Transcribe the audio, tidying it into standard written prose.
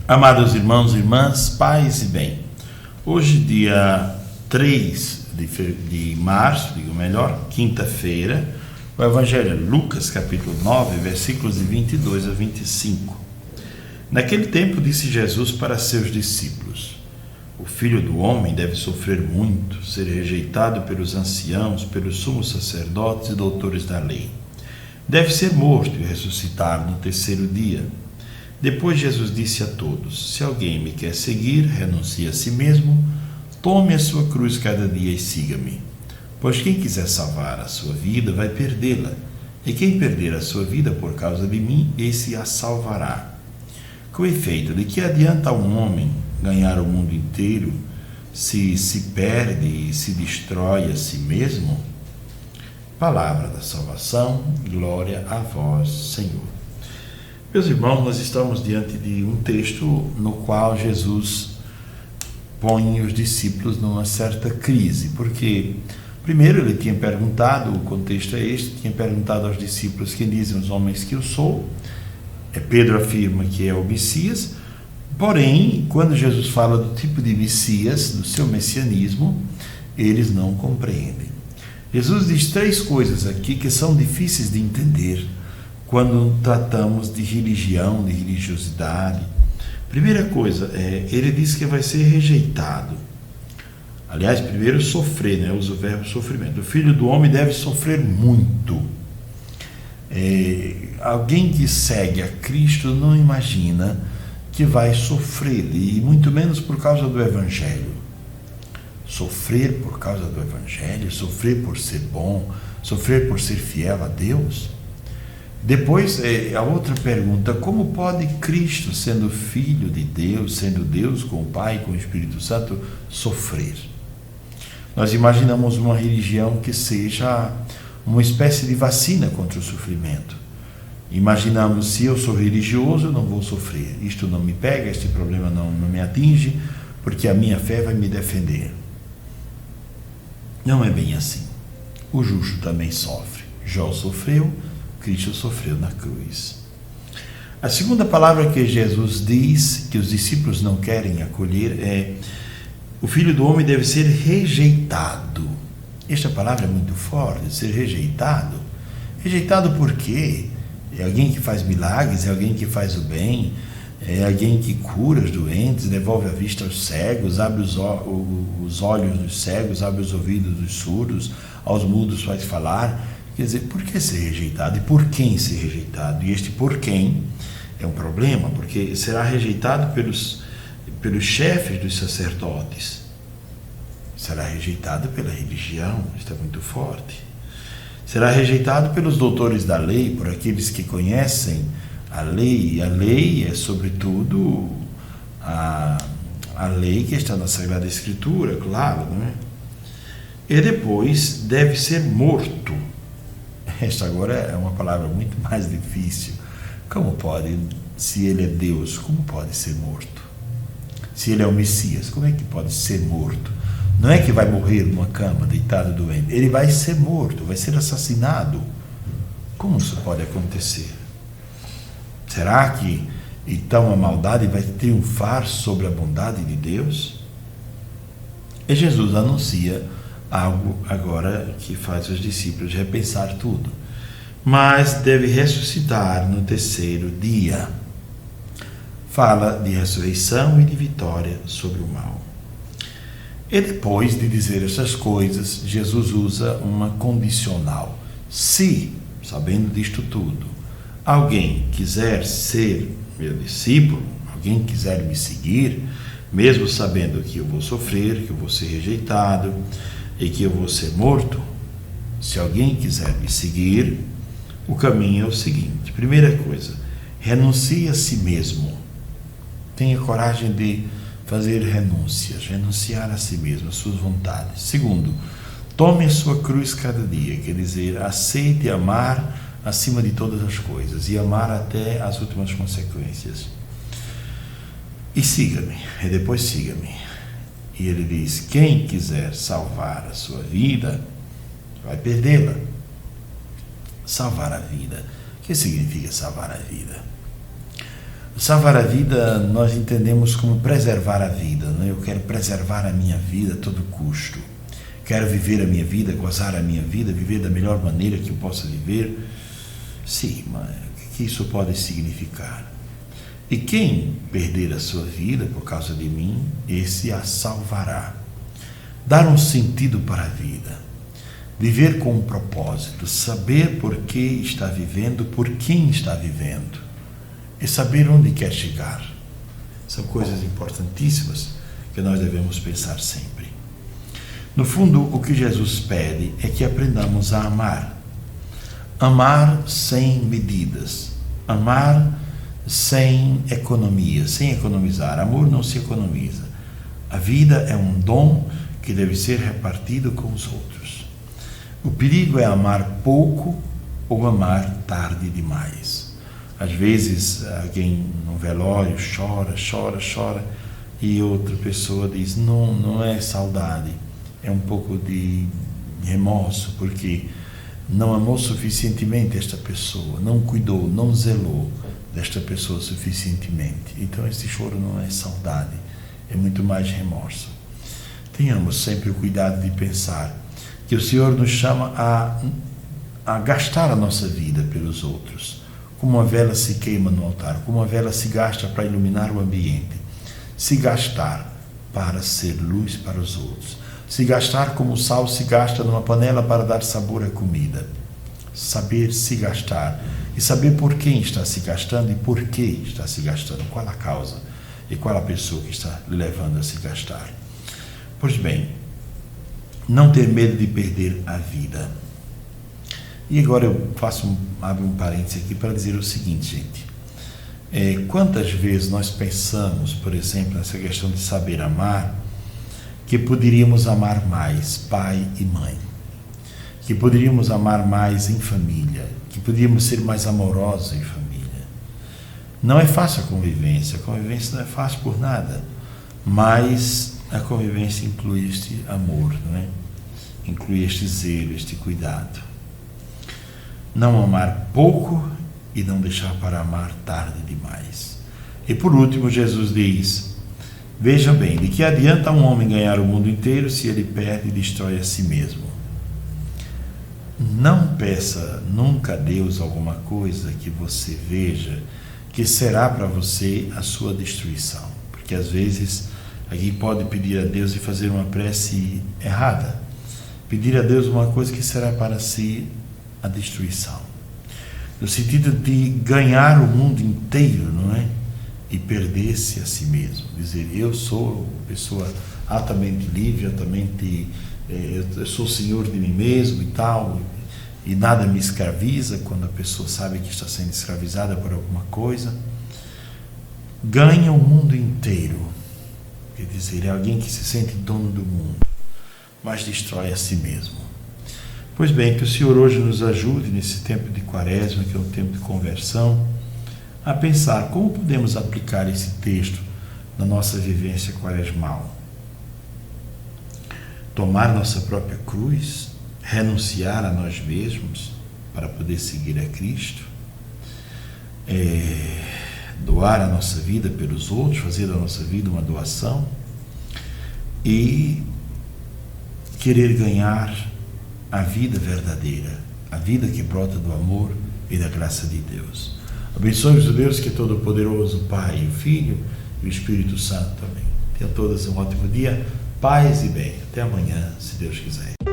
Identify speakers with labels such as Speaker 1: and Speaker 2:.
Speaker 1: Amados irmãos e irmãs, paz e bem. Hoje, dia 3 de março, quinta-feira, o Evangelho é Lucas, capítulo 9, versículos de 22 a 25. Naquele tempo disse Jesus para seus discípulos: O Filho do Homem deve sofrer muito, ser rejeitado pelos anciãos, pelos sumos sacerdotes e doutores da lei. Deve ser morto e ressuscitar no terceiro dia. Depois Jesus disse a todos: Se alguém me quer seguir, renuncie a si mesmo, tome a sua cruz cada dia e siga-me. Pois quem quiser salvar a sua vida vai perdê-la, e quem perder a sua vida por causa de mim, esse a salvará. Com efeito, de que adianta um homem ganhar o mundo inteiro se perde e se destrói a si mesmo? Palavra da salvação, glória a vós, Senhor. Meus irmãos, nós estamos diante de um texto no qual Jesus põe os discípulos numa certa crise, porque primeiro ele tinha perguntado, o contexto é este, tinha perguntado aos discípulos: quem dizem os homens que eu sou? Pedro afirma que é o Messias, porém, quando Jesus fala do tipo de Messias, do seu messianismo, eles não compreendem. Jesus diz três coisas aqui que são difíceis de entender quando tratamos de religião, de religiosidade. Primeira coisa, ele diz que vai ser rejeitado. Aliás, primeiro sofrer, usa o verbo sofrimento. O Filho do Homem deve sofrer muito. Alguém que segue a Cristo não imagina que vai sofrer, e muito menos por causa do Evangelho. Sofrer por causa do Evangelho, sofrer por ser bom, sofrer por ser fiel a Deus. Depois, a outra pergunta: como pode Cristo, sendo Filho de Deus, sendo Deus com o Pai e com o Espírito Santo, sofrer? Nós imaginamos uma religião que seja uma espécie de vacina contra o sofrimento. Imaginamos: se eu sou religioso, eu não vou sofrer. Isto não me pega, este problema não me atinge, porque a minha fé vai me defender. Não é bem assim. O justo também sofre. Jó sofreu, Cristo sofreu na cruz. A segunda palavra que Jesus diz, que os discípulos não querem acolher, é: o Filho do Homem deve ser rejeitado. Esta palavra é muito forte, ser rejeitado. Rejeitado por quê? É alguém que faz milagres, é alguém que faz o bem, é alguém que cura os doentes, devolve a vista aos cegos, abre os olhos dos cegos, abre os ouvidos dos surdos, aos mudos faz falar. Quer dizer, por que ser rejeitado? E por quem ser rejeitado? E este por quem é um problema, porque será rejeitado pelos chefes dos sacerdotes. Será rejeitado pela religião, isto é muito forte. Será rejeitado pelos doutores da lei, por aqueles que conhecem a lei. E a lei é, sobretudo, a lei que está na Sagrada Escritura, claro, não é? E depois deve ser morto. Esta agora é uma palavra muito mais difícil. Como pode, se ele é Deus, como pode ser morto? Se ele é o Messias, como é que pode ser morto? Não é que vai morrer numa cama, deitado doente. Ele vai ser morto, vai ser assassinado. Como isso pode acontecer? Será que então a maldade vai triunfar sobre a bondade de Deus? E Jesus anuncia algo agora que faz os discípulos repensar tudo. Mas deve ressuscitar no terceiro dia. Fala de ressurreição e de vitória sobre o mal. E depois de dizer essas coisas, Jesus usa uma condicional. Se, sabendo disto tudo, alguém quiser ser meu discípulo, alguém quiser me seguir, mesmo sabendo que eu vou sofrer, que eu vou ser rejeitado e que eu vou ser morto, se alguém quiser me seguir, o caminho é o seguinte: primeira coisa, renuncie a si mesmo. Tenha coragem de fazer renúncias, renunciar a si mesmo, às suas vontades. Segundo, tome a sua cruz cada dia, quer dizer, aceite amar acima de todas as coisas e amar até as últimas consequências. E siga-me, e depois siga-me. E ele diz: quem quiser salvar a sua vida, vai perdê-la. Salvar a vida. O que significa salvar a vida? Salvar a vida nós entendemos como preservar a vida, né? Eu quero preservar a minha vida a todo custo. Quero viver a minha vida, gozar a minha vida, viver da melhor maneira que eu possa viver. Sim, mas o que isso pode significar? E quem perder a sua vida por causa de mim, esse a salvará. Dar um sentido para a vida. Viver com um propósito. Saber por que está vivendo, por quem está vivendo. E saber onde quer chegar. São coisas importantíssimas que nós devemos pensar sempre. No fundo, o que Jesus pede é que aprendamos a amar. Amar sem medidas. Amar sem economia, sem economizar. Amor não se economiza. A vida é um dom que deve ser repartido com os outros. O perigo é amar pouco ou amar tarde demais. Às vezes, alguém no velório chora, e outra pessoa diz, não é saudade, é um pouco de remorso, porque não amou suficientemente esta pessoa, não cuidou, não zelou desta pessoa suficientemente. Então esse choro não é saudade, é muito mais remorso. Tenhamos sempre o cuidado de pensar que o Senhor nos chama a gastar a nossa vida pelos outros, como uma vela se queima no altar, como uma vela se gasta para iluminar o ambiente, se gastar para ser luz para os outros, se gastar como o sal se gasta numa panela para dar sabor à comida. Saber se gastar e saber por quem está se gastando e por que está se gastando, qual a causa e qual a pessoa que está lhe levando a se gastar. Pois bem, não ter medo de perder a vida. E agora eu abro um parênteses aqui para dizer o seguinte, gente. Quantas vezes nós pensamos, por exemplo, nessa questão de saber amar, que poderíamos amar mais pai e mãe, que poderíamos amar mais em família, que poderíamos ser mais amorosos em família. Não é fácil a convivência não é fácil por nada, mas a convivência inclui este amor, não é? Inclui este zelo, este cuidado. Não amar pouco e não deixar para amar tarde demais. E por último, Jesus diz, veja bem, de que adianta um homem ganhar o mundo inteiro se ele perde e destrói a si mesmo? Não peça nunca a Deus alguma coisa que você veja que será para você a sua destruição. Porque às vezes alguém pode pedir a Deus e fazer uma prece errada. Pedir a Deus uma coisa que será para si a destruição. No sentido de ganhar o mundo inteiro, não é? E perder-se a si mesmo. Dizer, eu sou pessoa altamente livre, eu sou senhor de mim mesmo e tal, e nada me escraviza, quando a pessoa sabe que está sendo escravizada por alguma coisa. Ganha o mundo inteiro, quer dizer, é alguém que se sente dono do mundo, mas destrói a si mesmo. Pois bem, que o Senhor hoje nos ajude nesse tempo de Quaresma, que é um tempo de conversão, a pensar como podemos aplicar esse texto na nossa vivência quaresmal. Tomar nossa própria cruz, renunciar a nós mesmos para poder seguir a Cristo, doar a nossa vida pelos outros, fazer da nossa vida uma doação e querer ganhar a vida verdadeira, a vida que brota do amor e da graça de Deus. Abençoe-vos o Deus que é todo-poderoso, Pai, o Filho e o Espírito Santo também. Tenham todas um ótimo dia, paz e bem. Até amanhã, se Deus quiser.